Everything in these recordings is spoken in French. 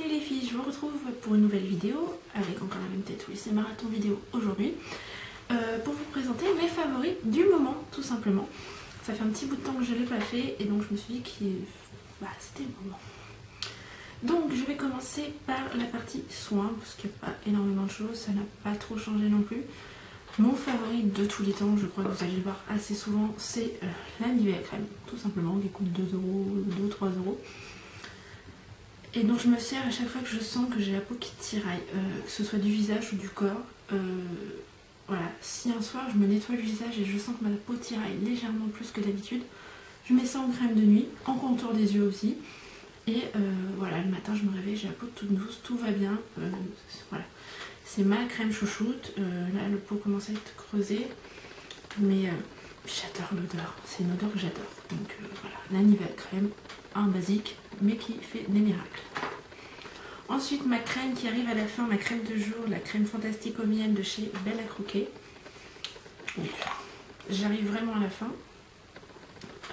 Salut les filles, je vous retrouve pour une nouvelle vidéo avec encore la même tête, oui c'est marathon vidéo aujourd'hui pour vous présenter mes favoris du moment tout simplement. Ça fait un petit bout de temps que je ne l'ai pas fait et donc je me suis dit que c'était le moment. Donc je vais commencer par la partie soins parce qu'il n'y a pas énormément de choses, ça n'a pas trop changé non plus. Mon favori de tous les temps, je crois que vous allez le voir assez souvent, c'est la Nivea crème, tout simplement, qui coûte 2 €, 2-3 €. Et donc je me sers à chaque fois que je sens que j'ai la peau qui tiraille, que ce soit du visage ou du corps. Voilà, si un soir je me nettoie le visage et je sens que ma peau tiraille légèrement plus que d'habitude, je mets ça en crème de nuit, en contour des yeux aussi. Et voilà, le matin je me réveille, j'ai la peau toute douce, tout va bien. Voilà, c'est ma crème chouchoute. Là le pot commence à être creusé, mais j'adore l'odeur, c'est une odeur que j'adore. Donc voilà, la Nivea crème, un basique, mais qui fait des miracles. Ensuite, ma crème qui arrive à la fin, ma crème de jour, la crème fantastique au miel de chez Belle à Croquer. J'arrive vraiment à la fin.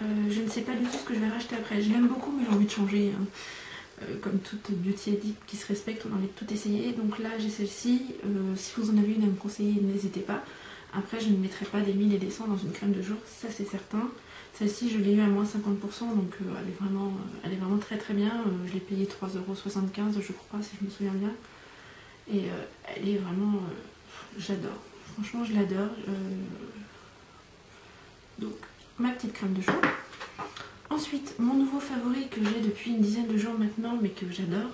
Je ne sais pas du tout ce que je vais racheter après. Je l'aime beaucoup, mais j'ai envie de changer. Hein. Comme toute beauty addict qui se respecte, on a envie de tout essayer. Donc là, j'ai celle-ci. Si vous en avez une à me conseiller, n'hésitez pas. Après, je ne mettrai pas des 1000 et des 100 dans une crème de jour, ça c'est certain. Celle-ci, je l'ai eu à moins 50%, donc elle est vraiment très très bien. Je l'ai payée 3,75 € je crois, si je me souviens bien. Et elle est vraiment... j'adore. Franchement, je l'adore. Donc, ma petite crème de jour. Ensuite, mon nouveau favori que j'ai depuis une dizaine de jours maintenant, mais que j'adore,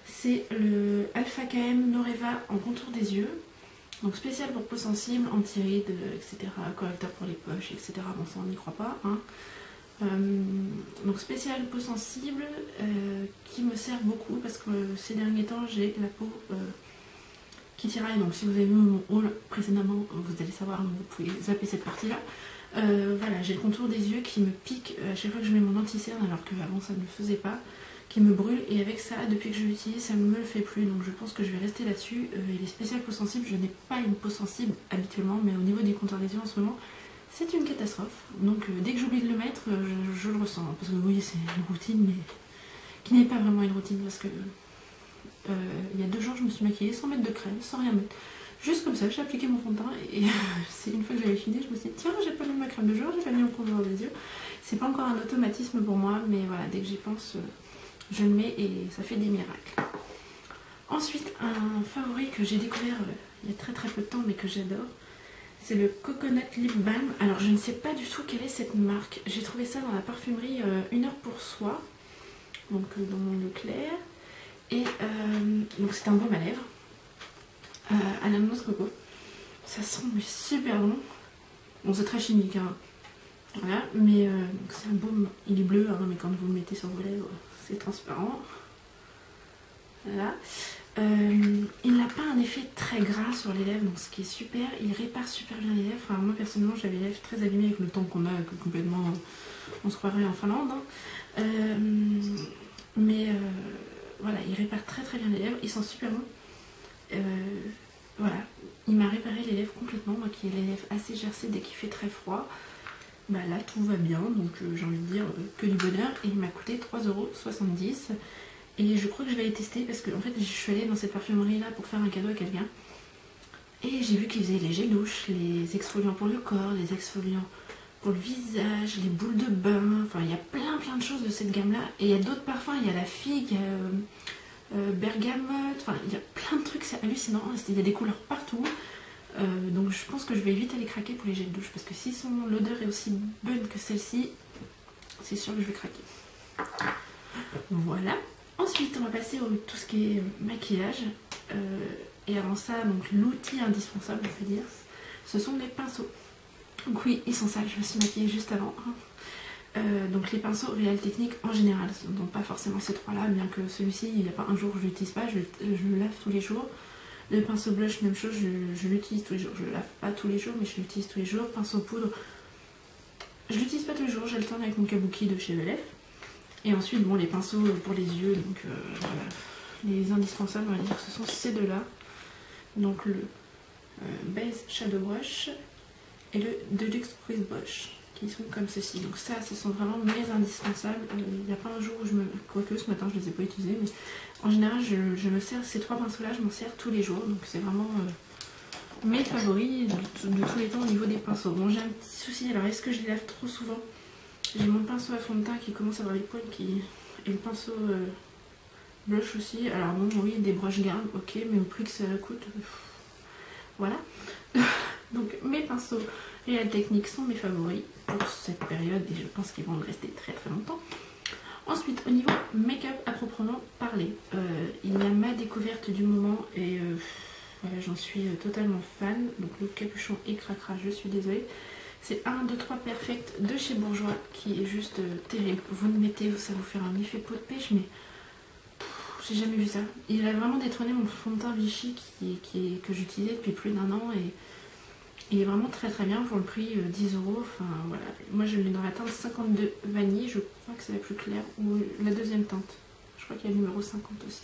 c'est le Alpha KM Noreva en contour des yeux. Donc spécial pour peau sensible, anti-rides, etc. Correcteur pour les poches, etc. Bon ça on n'y croit pas. Hein. Donc spécial peau sensible qui me sert beaucoup parce que ces derniers temps j'ai la peau qui tiraille. Donc si vous avez vu mon haul précédemment, vous allez savoir, vous pouvez zapper cette partie là. Voilà, j'ai le contour des yeux qui me pique à chaque fois que je mets mon anti-cerne alors qu'avant ça ne le faisait pas. Qui me brûle, et avec ça, depuis que je l'utilise, ça ne me le fait plus, donc je pense que je vais rester là-dessus. Il est spécial peau sensible, je n'ai pas une peau sensible habituellement, mais au niveau des contours des yeux en ce moment, c'est une catastrophe. Donc dès que j'oublie de le mettre, je le ressens, parce que oui, c'est une routine, mais qui n'est pas vraiment une routine, parce que il y a 2 jours, je me suis maquillée sans mettre de crème, sans rien mettre. Juste comme ça, j'ai appliqué mon fond de teint, et c'est une fois que j'avais fini, je me suis dit, tiens, j'ai pas mis ma crème de jour, j'ai pas mis mon contour des yeux. C'est pas encore un automatisme pour moi, mais voilà, dès que j'y pense... je le mets et ça fait des miracles. Ensuite, un favori que j'ai découvert il y a très très peu de temps mais que j'adore, c'est le Coconut Lip Balm. Alors je ne sais pas du tout quelle est cette marque. J'ai trouvé ça dans la parfumerie Une Heure pour Soi, donc dans mon Leclerc. Et donc c'est un baume à lèvres à la noix de coco. Ça sent mais super bon. Bon c'est très chimique hein. Voilà, mais c'est un baume, il est bleu hein, mais quand vous le mettez sur vos lèvres c'est transparent. Voilà. Il n'a pas un effet très gras sur les lèvres, donc ce qui est super. Il répare super bien les lèvres. Enfin, moi personnellement j'avais les lèvres très abîmées avec le temps qu'on a, que complètement on se croirait en Finlande. Hein. Voilà, il répare très très bien les lèvres. Ils sont super bons. Voilà, il m'a réparé les lèvres complètement. Moi qui ai les lèvres assez gercées dès qu'il fait très froid. Bah là tout va bien, donc j'ai envie de dire que du bonheur. Et il m'a coûté 3,70 € et je crois que je vais les tester parce que en fait je suis allée dans cette parfumerie là pour faire un cadeau à quelqu'un et j'ai vu qu'ils faisaient les gels douche, les exfoliants pour le corps, les exfoliants pour le visage, les boules de bain, enfin il y a plein de choses de cette gamme là. Et il y a d'autres parfums, il y a la figue, il y a bergamote, enfin il y a plein de trucs, c'est hallucinant, il y a des couleurs partout. Donc je pense que je vais vite aller craquer pour les gels douche parce que si l'odeur est aussi bonne que celle-ci, c'est sûr que je vais craquer. Voilà. Ensuite on va passer au tout ce qui est maquillage. Et avant ça, donc l'outil indispensable on va dire, ce sont les pinceaux. Donc oui, ils sont sales, je me suis maquillée juste avant. Donc les pinceaux Real Technique en général, donc pas forcément ces 3 là, bien que celui-ci, il n'y a pas un jour où je l'utilise pas, je le lave tous les jours. Le pinceau blush, même chose, je l'utilise tous les jours. Je le lave pas tous les jours, mais je l'utilise tous les jours. Pinceau poudre, je l'utilise pas tous les jours, j'alterne avec mon kabuki de chez Belef. Et ensuite, bon, les pinceaux pour les yeux, donc voilà. Les indispensables, on va dire que ce sont ces 2 là. Donc le Base Shadow Brush et le Deluxe Crease Brush. qui sont comme ceci. Donc ça, ce sont vraiment mes indispensables. Il n'y a pas un jour où je me... Quoique ce matin, je ne les ai pas utilisés, mais en général, je me sers ces 3 pinceaux-là, je m'en sers tous les jours. Donc c'est vraiment mes favoris de tous les temps au niveau des pinceaux. Bon, j'ai un petit souci. Alors, est-ce que je les lave trop souvent? J'ai mon pinceau à fond de teint qui commence à avoir les poils et le pinceau blush aussi. Alors bon, oui, des broches gardes, ok, mais au prix que ça coûte, voilà. Donc mes pinceaux Real Techniques sont mes favoris pour cette période et je pense qu'ils vont me rester très très longtemps. Ensuite, au niveau make-up à proprement parler, il y a ma découverte du moment et voilà, j'en suis totalement fan. Donc le capuchon et cracra, je suis désolée. C'est 1, 2, 3 Perfect de chez Bourjois qui est juste terrible. Vous le mettez, ça va vous faire un effet peau de pêche, mais j'ai jamais vu ça. Il a vraiment détrôné mon fond de teint Vichy que j'utilisais depuis plus d'1 an et il est vraiment très très bien pour le prix 10 €. Enfin voilà, moi je l'ai dans la teinte 52 vanille, je crois que c'est la plus claire, ou la deuxième teinte. Je crois qu'il y a le numéro 50 aussi.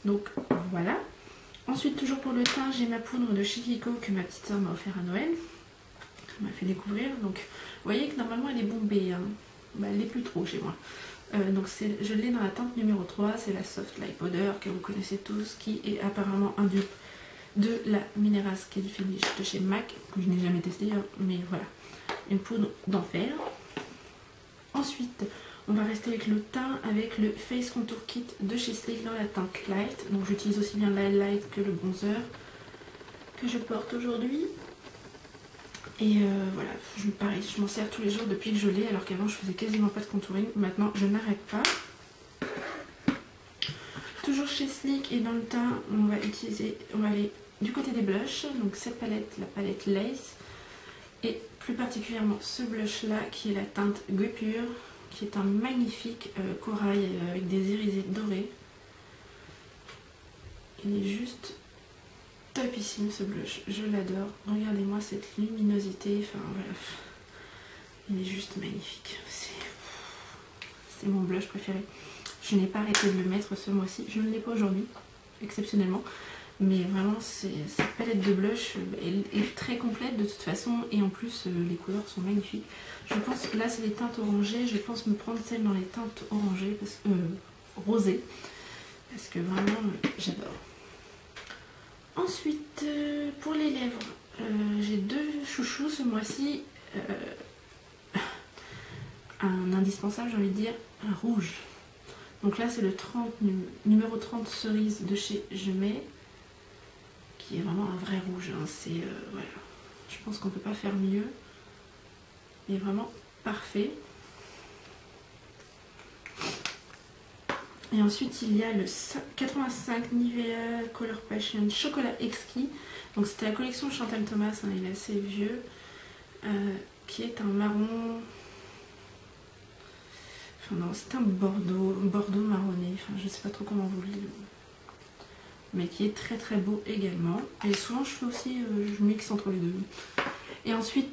Donc voilà. Ensuite, toujours pour le teint, j'ai ma poudre de chez Kiko que ma petite soeur m'a offert à Noël. Elle m'a fait découvrir. Donc vous voyez que normalement elle est bombée, hein. Bah, elle n'est plus trop chez moi. Donc je l'ai dans la teinte numéro 3, c'est la Soft Light Powder que vous connaissez tous, qui est apparemment un dupe de la Mineral Skin Finish de chez MAC, que je n'ai jamais testé, hein, mais voilà, une poudre d'enfer. Ensuite, on va rester avec le teint, avec le Face Contour Kit de chez Sleek dans la teinte Light. Donc j'utilise aussi bien la Light que le bronzer que je porte aujourd'hui. Et voilà, pareil, je m'en sers tous les jours depuis que je l'ai, alors qu'avant je faisais quasiment pas de contouring. Maintenant je n'arrête pas. Toujours chez Sleek et dans le teint, on va aller du côté des blushs. Donc cette palette, la palette Lace, et plus particulièrement ce blush là qui est la teinte Guipure, qui est un magnifique corail avec des irisés dorés. Il est juste topissime ce blush, je l'adore. Regardez-moi cette luminosité, enfin voilà, il est juste magnifique. C'est mon blush préféré. Je n'ai pas arrêté de le mettre ce mois-ci, je ne l'ai pas aujourd'hui, exceptionnellement. Mais vraiment, cette palette de blush est très complète de toute façon. Et en plus, les couleurs sont magnifiques. Je pense que là, c'est les teintes orangées. Je pense me prendre celle dans les teintes orangées, rosées. Parce que vraiment, j'adore. Ensuite, pour les lèvres, j'ai 2 chouchous ce mois-ci. Un indispensable, j'ai envie de dire, un rouge. Donc là, c'est le numéro 30 cerise de chez Je Mets, qui est vraiment un vrai rouge. Hein. C'est voilà, je pense qu'on ne peut pas faire mieux. Il est vraiment parfait. Et ensuite, il y a le 85 Nivea Color Passion Chocolat Exquis. Donc c'était la collection Chantal Thomas, hein, il est assez vieux. Qui est un marron... Enfin non, c'est un bordeaux marronné. Enfin, je ne sais pas trop comment vous le dire. Mais qui est très très beau également. Et souvent je fais aussi, je mixe entre les deux. Et ensuite,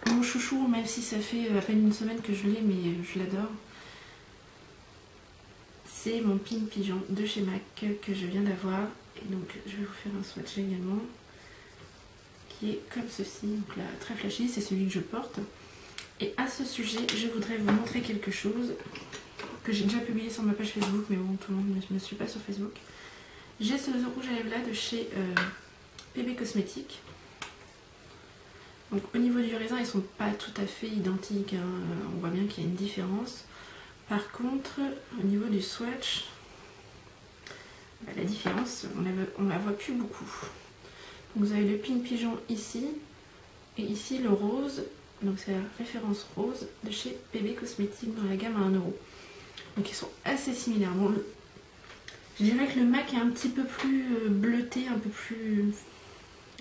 mon chouchou, même si ça fait à peine une semaine que je l'ai, mais je l'adore. C'est mon Pink Pigeon de chez MAC que je viens d'avoir. Et donc je vais vous faire un swatch également. Qui est comme ceci. Donc là, très flashy, c'est celui que je porte. Et à ce sujet, je voudrais vous montrer quelque chose que j'ai déjà publié sur ma page Facebook. Mais bon, tout le monde ne me suit pas sur Facebook. J'ai ce rouge à lèvres là de chez PB Cosmétiques. Donc au niveau du raisin, ils sont pas tout à fait identiques, hein. On voit bien qu'il y a une différence. Par contre, au niveau du swatch, bah, la différence, on la voit plus beaucoup. Donc, vous avez le Pink Pigeon ici, et ici le rose. Donc c'est la référence rose de chez PB Cosmétiques dans la gamme à 1 €. Donc ils sont assez similaires. Bon, je dirais que le MAC est un petit peu plus bleuté, un peu plus...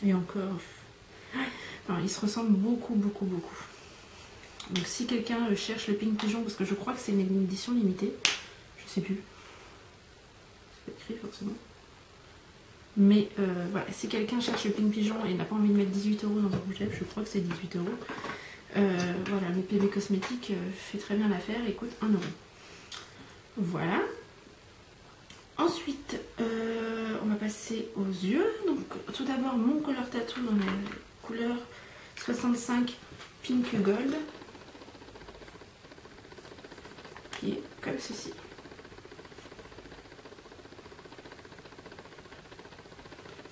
Et encore... Enfin, ils se ressemblent beaucoup, beaucoup, beaucoup. Donc si quelqu'un cherche le Pink Pigeon, parce que je crois que c'est une édition limitée, je sais plus. C'est pas écrit forcément. Mais voilà, si quelqu'un cherche le Pink Pigeon et n'a pas envie de mettre 18 € dans un rouge lèvres, je crois que c'est 18 €. Voilà, le PB Cosmétique fait très bien l'affaire et coûte 1 €. Voilà. Ensuite, on va passer aux yeux. Donc tout d'abord mon Color Tattoo dans la couleur 65 Pink Gold. appliquer comme ceci.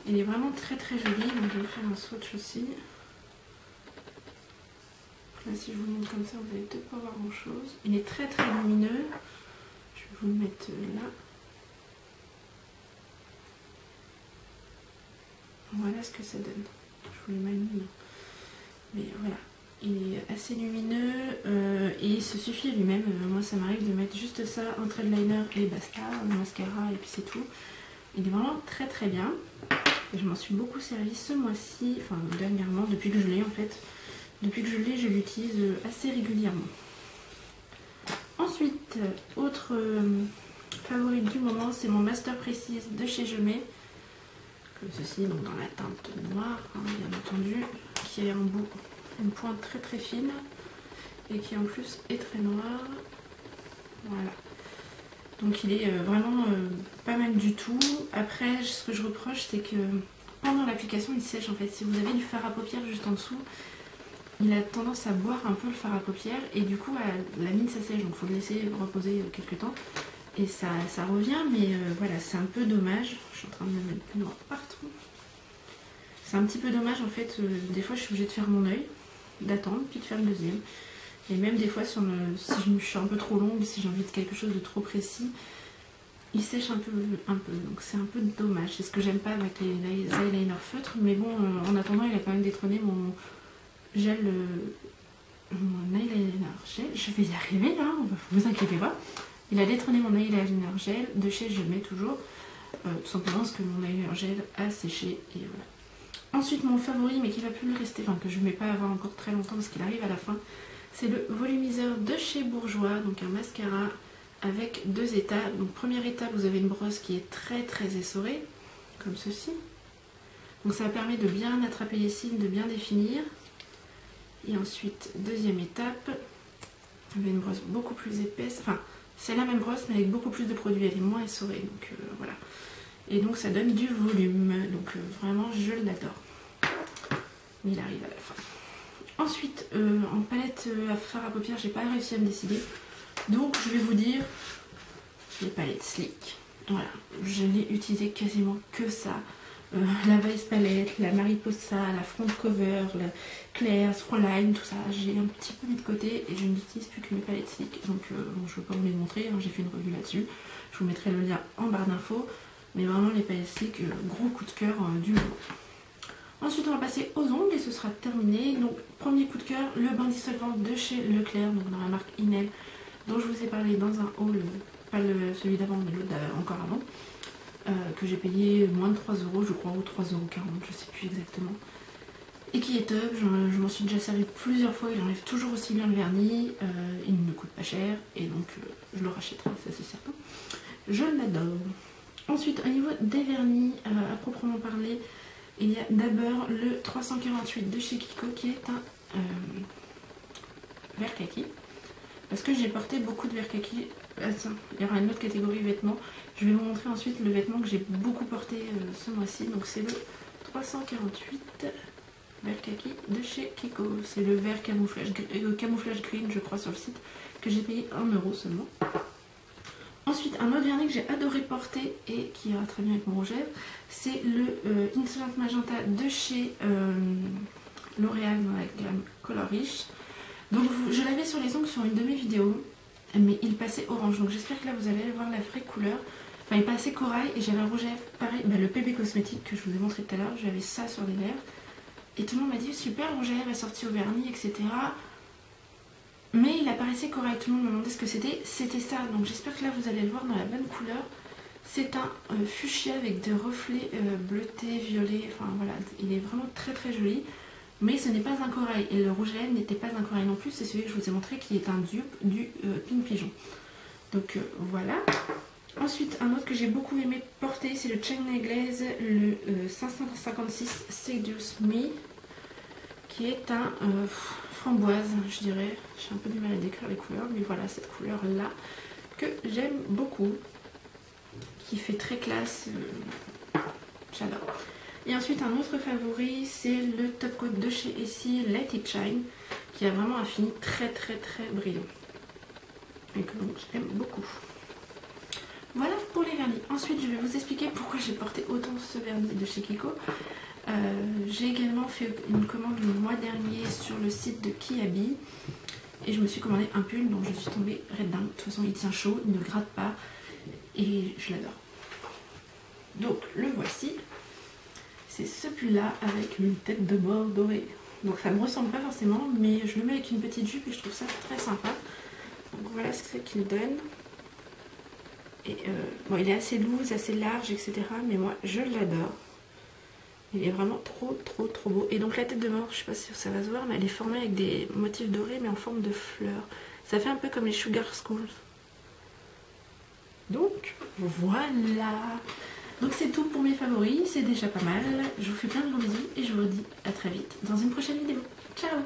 Il est vraiment très très joli, donc je vais faire un swatch aussi. Là, si je vous montre comme ça, vous allez peut-être pas voir grand chose. Il est très très lumineux. Je vais vous le mettre là. Voilà ce que ça donne. Je vous le mets mis. Mais voilà, il est assez lumineux et il se suffit lui-même. Moi, ça m'arrive de mettre juste ça, un trait de liner et basta, un mascara et puis c'est tout. Il est vraiment très très bien. Et je m'en suis beaucoup servi ce mois-ci, enfin dernièrement, depuis que je l'ai en fait. Depuis que je l'ai, je l'utilise assez régulièrement. Ensuite, autre favorite du moment, c'est mon Master Précise de chez Je Mets. Comme ceci, donc dans la teinte noire, hein, bien entendu, qui est en bout une pointe très très fine et qui en plus est très noire. Voilà. Donc il est vraiment pas mal du tout. Après, ce que je reproche, c'est que pendant l'application, il sèche en fait. Si vous avez du fard à paupières juste en dessous, il a tendance à boire un peu le fard à paupières et du coup la mine ça sèche, donc il faut le laisser reposer quelques temps et ça revient, mais voilà, c'est un peu dommage. Je suis en train de me mettre plus noir partout. C'est un petit peu dommage en fait, des fois je suis obligée de faire mon œil, d'attendre, puis de faire le deuxième. Et même des fois si je suis un peu trop longue, si j'ai envie de quelque chose de trop précis, il sèche un peu, donc c'est un peu dommage. C'est ce que j'aime pas avec les eyeliners feutres, mais bon, en attendant il a quand même détrôné mon gel, mon eyeliner gel, je vais y arriver là, vous inquiétez pas. Il a détrôné mon eyeliner gel de chez Je Mets toujours, tout simplement parce que mon eyeliner gel a séché et voilà. Ensuite mon favori, mais qui va plus me rester, enfin que je ne vais pas avoir encore très longtemps parce qu'il arrive à la fin, c'est le volumiseur de chez Bourjois, donc un mascara avec 2 étapes. Donc première étape, vous avez une brosse qui est très très essorée, comme ceci. Donc ça permet de bien attraper les cils, de bien définir. Et ensuite, deuxième étape, vous avez une brosse beaucoup plus épaisse. Enfin, c'est la même brosse, mais avec beaucoup plus de produits. Elle est moins essorée, donc voilà. Et donc, ça donne du volume. Donc, vraiment, je l'adore. Mais il arrive à la fin. Ensuite, en palette à fard à paupières, j'ai pas réussi à me décider. Donc, je vais vous dire les palettes Sleek. Voilà, je n'ai utilisé quasiment que ça. La Vice Palette, la Mariposa, la Front Cover, la Claire's, Fräulein, tout ça, j'ai un petit peu mis de côté et je n'utilise plus que mes palettes Sleek. Donc bon, je ne vais pas vous les montrer, hein, j'ai fait une revue là-dessus. Je vous mettrai le lien en barre d'infos. Mais vraiment les palettes Sleek, gros coup de cœur du moment. Ensuite on va passer aux ongles et ce sera terminé. Donc premier coup de cœur, le bain dissolvant de chez Leclerc, donc dans la marque Inel, dont je vous ai parlé dans un haul, pas celui d'avant mais l'autre encore avant. Que j'ai payé moins de 3 €, je crois, ou 3,40 €, je sais plus exactement. Et qui est top, je m'en suis déjà servi plusieurs fois, il enlève toujours aussi bien le vernis, il ne coûte pas cher, et donc je le rachèterai, ça c'est certain. Je l'adore. Ensuite, au niveau des vernis, à proprement parler, il y a d'abord le 348 de chez Kiko, qui est un vert kaki. Parce que j'ai porté beaucoup de vert kaki. Il y aura une autre catégorie vêtements. Je vais vous montrer ensuite le vêtement que j'ai beaucoup porté ce mois-ci. Donc c'est le 348 vert kaki de chez Kiko. C'est le vert camouflage green, je crois, sur le site, que j'ai payé 1 € seulement. Ensuite, un autre vernis que j'ai adoré porter et qui ira très bien avec mon rouge à lèvres, c'est le Insolent Magenta de chez L'Oréal dans la gamme Color Rich. Donc je l'avais sur les ongles sur une de mes vidéos, mais il passait orange. Donc j'espère que là vous allez voir la vraie couleur. Enfin il passait corail et j'avais un rouge à lèvres pareil, le PB Cosmétique que je vous ai montré tout à l'heure. J'avais ça sur les lèvres. Et tout le monde m'a dit super, le rouge à lèvres est sorti au vernis, etc. Mais il apparaissait corail. Tout le monde me demandait ce que c'était. C'était ça. Donc j'espère que là vous allez le voir dans la bonne couleur. C'est un fuchsia avec des reflets bleutés, violets. Enfin voilà, il est vraiment très très joli. Mais ce n'est pas un corail, et le rouge à lèvres n'était pas un corail non plus, c'est celui que je vous ai montré qui est un dupe du Pink Pigeon. Donc voilà. Ensuite, un autre que j'ai beaucoup aimé porter, c'est le China Glaze, le 556 Seduce Me, qui est un framboise, je dirais. J'ai un peu du mal à décrire les couleurs, mais voilà cette couleur-là que j'aime beaucoup, qui fait très classe, j'adore. Et ensuite un autre favori, c'est le top coat de chez Essie Let It Shine, qui a vraiment un fini très très très brillant. et que donc j'aime beaucoup. Voilà pour les vernis. Ensuite je vais vous expliquer pourquoi j'ai porté autant ce vernis de chez Kiko. J'ai également fait une commande le mois dernier sur le site de Kiabi et je me suis commandé un pull dont je suis tombée red dingue. De toute façon il tient chaud, il ne gratte pas et je l'adore. Donc le voici. C'est ce pull là avec une tête de mort dorée. Donc ça ne me ressemble pas forcément mais je le mets avec une petite jupe et je trouve ça très sympa. Donc voilà ce qu'il donne. Et bon, il est assez loose, assez large, etc. Mais moi, je l'adore. Il est vraiment trop beau. Et donc la tête de mort, je sais pas si ça va se voir, mais elle est formée avec des motifs dorés, mais en forme de fleurs. Ça fait un peu comme les Sugar Schools. Donc, voilà. Donc c'est tout pour mes favoris, c'est déjà pas mal. Je vous fais plein de gros bisous et je vous dis à très vite dans une prochaine vidéo. Ciao!